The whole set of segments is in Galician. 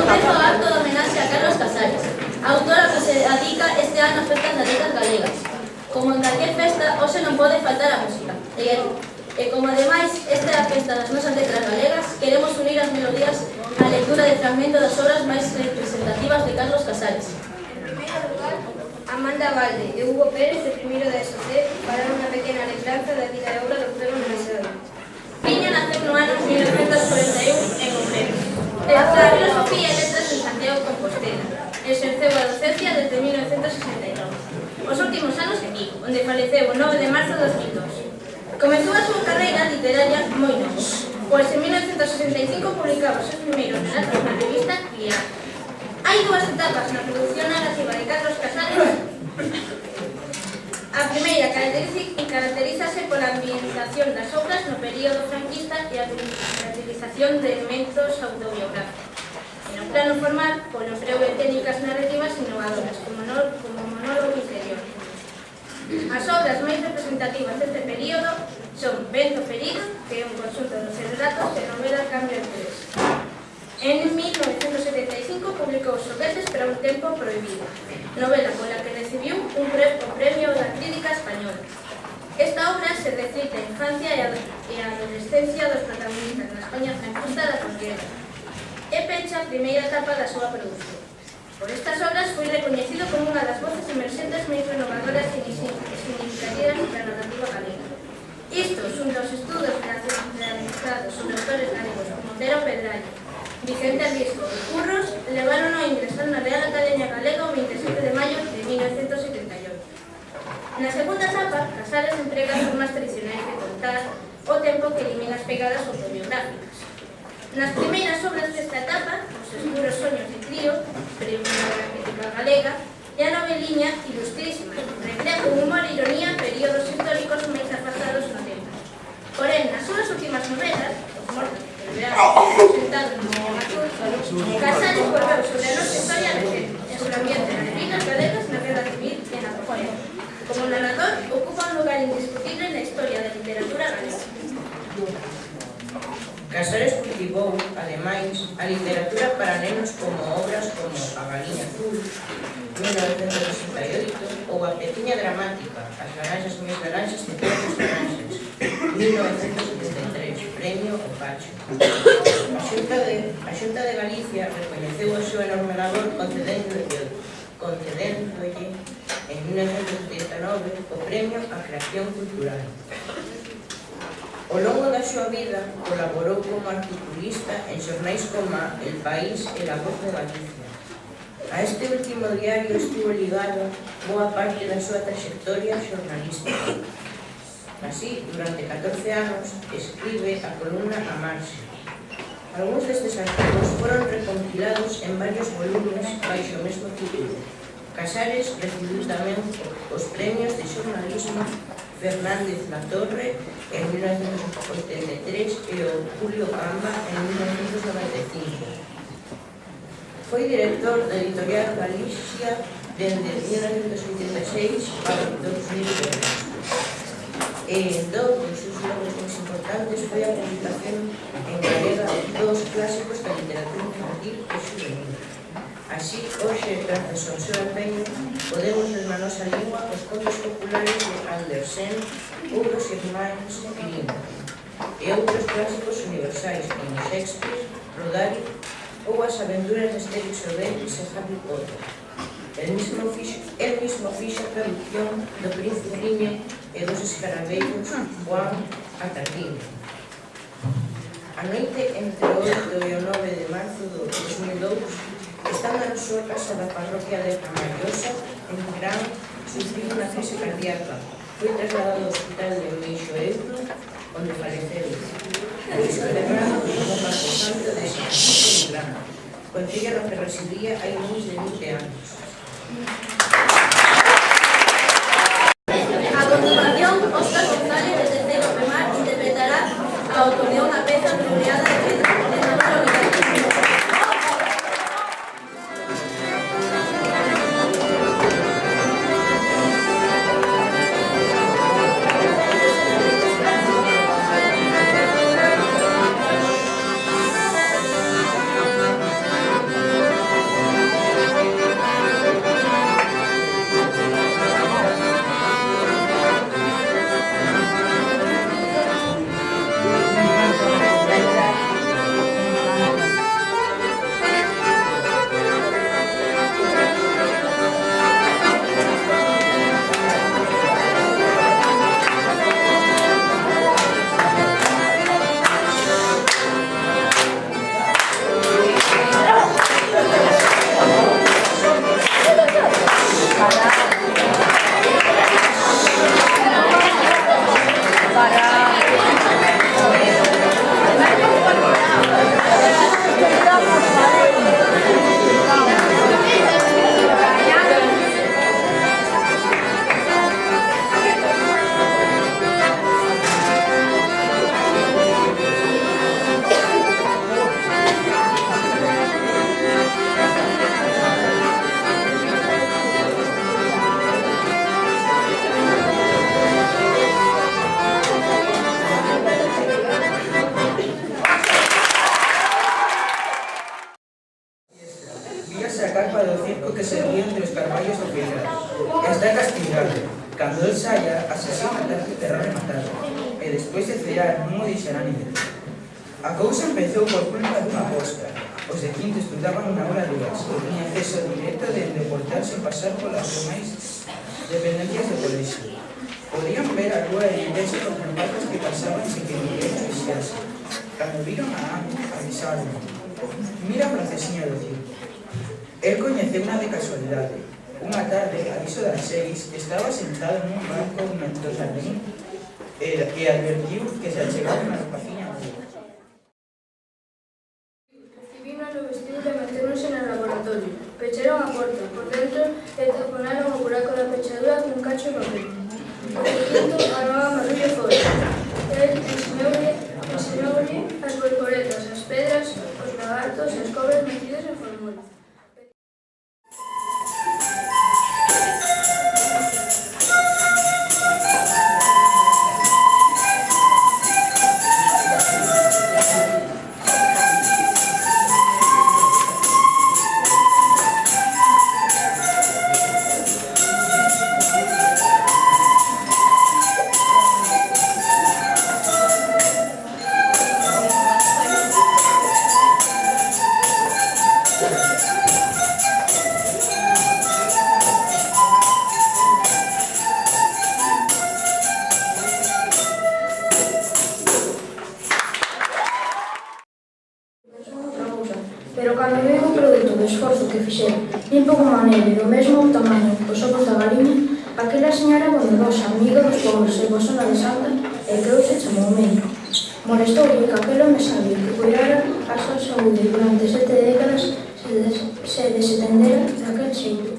Comezo o acto de homenaxe a Carlos Casares, autora que se dedica este ano a festas galegas galegas. Como en calquer festa, hoxe non pode faltar a música. E como ademais esta é a festa das nosas letras galegas, queremos unir as melodías á lectura de fragmento das obras máis representativas de Carlos Casares. En primeiro lugar, Amanda Valde e Hugo Pérez, de primeiro da SOC, farán unha pequena lembranza da vida e obra do autor homenaxeado. Viña naceu no ano 1941 en Ourense. Estudou Filosofía e Letras en Santiago de Compostela. Exerceu a docencia desde 1969. Os últimos anos en Vigo, onde faleceu o 9 de marzo de 2002. Comezou a súa carreira literaria moi novo, pois en 1965 publicaba os seus primeiros relatos na revista Criar. Hai dúas etapas na produción narrativa de Carlos Casares. A primeira caracterízase pola ambientación das obras no período franquista e a utilización de elementos autobiográficos. En o plano formal, polo emprego de técnicas narrativas innovadoras, como monólogo interior. As obras máis representativas deste período son Vento Ferido, que é un conxunto de seus relatos, e novela Cambio de Tres. En 1975 publicou Os xoguetes para un tempo prohibido, novela pola que recibiu o premio da crítica española. Esta obra se recita a infancia e a adolescencia dos protagonistas na España franquista da posguerra e pecha a primeira etapa da súa produción. Por estas obras foi recoñecido como unha das voces emerxentes máis renovadoras e significativas da narrativa galega. Isto, xunto aos estudos realizados sobre autores galegos como Otero Pedrallo, Vicente Risco e Curros, levaron a ingresar na Real Academia Galega o 27 de maio de 1978. Na segunda etapa, Casares emprega as formas tradicionais de contar o tempo que elimina as pegadas autobiográficas. Nas primeiras obras desta etapa, Os escuros soños de Crío, premio da crítica galega, e a noveliña Ilustrísima, recrea con humor e ironía períodos históricos máis afastados no tempo. Porén, nas súas últimas novelas, Os mortos del verano, presentado no Azul, Casares volveu sobre a nosa historia recente, en su ambiente nas vilas galegas na Guerra Civil e na posguerra. Como narrador, ocupa un lugar indiscutible na historia da literatura galega. Casares cultivou, ademais, a literatura para nenos como obras como A Galiña Azul, 1968, ou a pequena dramática As laranxas máis laranxas que todas as laranxas, 1973, premio O Pacho. A Xunta de Galicia recoñeceu o seu enorme labor concedéndolle en 1979 o premio a Creación Cultural. Ao longo da súa vida colaborou como articulista en xornais como El País e La Voz de Galicia. A este último diario estivo ligado boa parte da súa trayectoria xornalística. Así, durante 14 anos, escribe a columna A Marxe. Algúns destes artigos foron recompilados en varios volumes baixo o mesmo título. Casares recibiu tamén os premios de xornalismo Fernández Latorre en 1983 e o Julio Gamba en 1995. Foi director da Editorial Galicia dende 1986 ao 2002. E entón, os seus logros máis importantes foi a publicación en galega dos clásicos da literatura infantil e juvenil. Así, hoxe, grazas ao seu empeño, podemos ver na nosa lingua os contos populares de Andersen, Hugo Irmáns Grimm, e outros clásicos universais como Shakespeare, Rodari ou as aventuras de Asterix e Obelix e Harry Potter. El mismo fixo a traducción do Principiño e dos Escarabellos Juan a Tarquín. A noite entre o 8 e o 9 de marzo do 2002, estando na súa casa da parroquia de Camallosa, en Gran, sufriu unha crise cardíaca. Foi trasladado ao hospital de Meixo Euro, onde faleceu. Foi celebrado como camposanto de San Francisco de Gran, concello no que residía hai máis de 20 anos. A continuación, Óscar González, de terceiro remar, interpretará a Autoleón, a peza floreada de Pedro. o que se ríe entre os carballos do Piedra. Está castigado. Cando el saia, asesina a terra rematado, e despois de cear non o dixerá ninguén. A cousa empezou por culpa dunha aposta. Os de quinto estudaban unha hora dúas, e tiña acceso directo dende o portal sen pasar polas demais dependencias do colexio. Podían ver a lúa e meterse con zapatos que pasaban sin que ninguén o vixiase. Cando viron a Ana, avisaron: mira a francesiña do circo. El coñeceuna de casualidade. Unha tarde, a iso das 6, estaba sentado nun banco do xardín e advertiu que se achegaba unha rapaciña nova. Recibiron o vestido e meteronse no laboratorio. Pecharon a porta por dentro e taponaron o buraco da pechadura cun cacho de papel. O quinto armaba marullo fora. El ensinoulle as borboletas, as pedras, os lagartos e as cobras metidos en formol. Pero cando ven o produto do esforzo que fixeron, limpo como a neve, do mesmo tamaño os ovos da galiña, aquela señora bondosa, amiga dos pobres e bosona de santa, e creuse chamou médico. Molestoulle que aquel home sabio que cuidara a súa saúde durante 7 décadas se desatendera daquel xeito.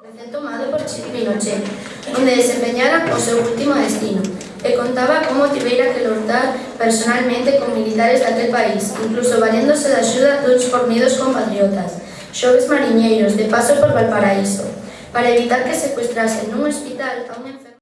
Recién tomado por Pinochet, onde desempeñara o seu último destino, e contaba como tivera que loitar personalmente con militares daquel país, incluso valéndose da axuda duns fornidos compatriotas, xoves mariñeiros de paso por Valparaíso, para evitar que secuestrasen nun hospital a un enfermo.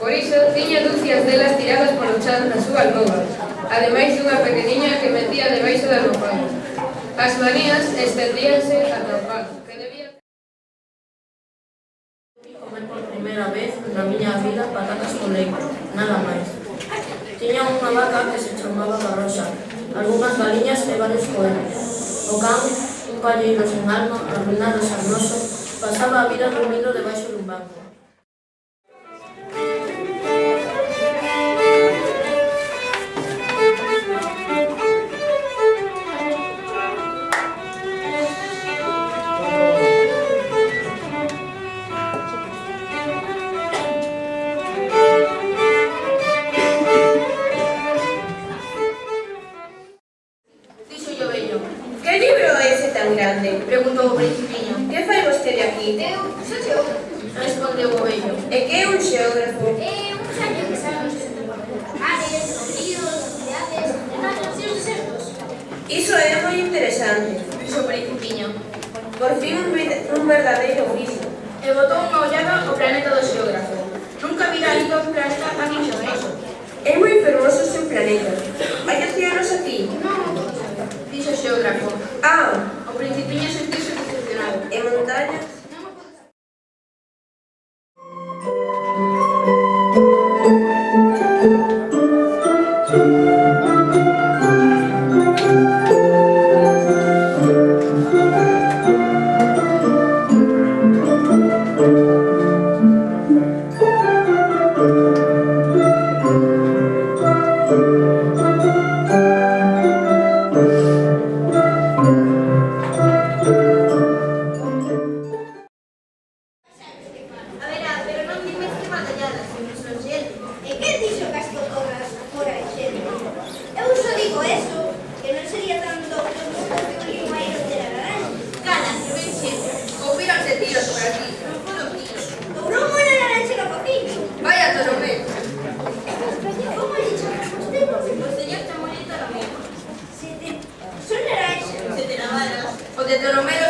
Por iso, tiña dúcias delas tiradas polo chan na súa alcoba, ademais dunha pequeniña que metía debaixo da almofada. As manías estendíanse ata o pan, que debía comer por primeira vez na miña vida patatas con leite, nada máis. Tiña unha vaca que se chamaba Carroxa, algunhas galiñas e varios coellos. O can, un palleiro sen alma, arruinado e sarnoso, pasaba a vida dormindo debaixo dun banco. Que libro é ese tan grande? Preguntou o principiño. Que fai vostede aquí? Soy geógrafo. Respondeu o vello. E que é un xeógrafo? Un xaño que sabe os mares, os ríos, as cidades, e os desertos. Iso é moi interesante. Dixo o principiño. Por fin un verdadeiro oficio. E botou unha ollada ao planeta do xeógrafo. Nunca vira ido un planeta tan inxoneso. É moi fermoso o seu planeta. Hai océanos aquí? Dixo o xeógrafo. Ah, O principiño sentiuse decepcionado. e montañas? Bartolomé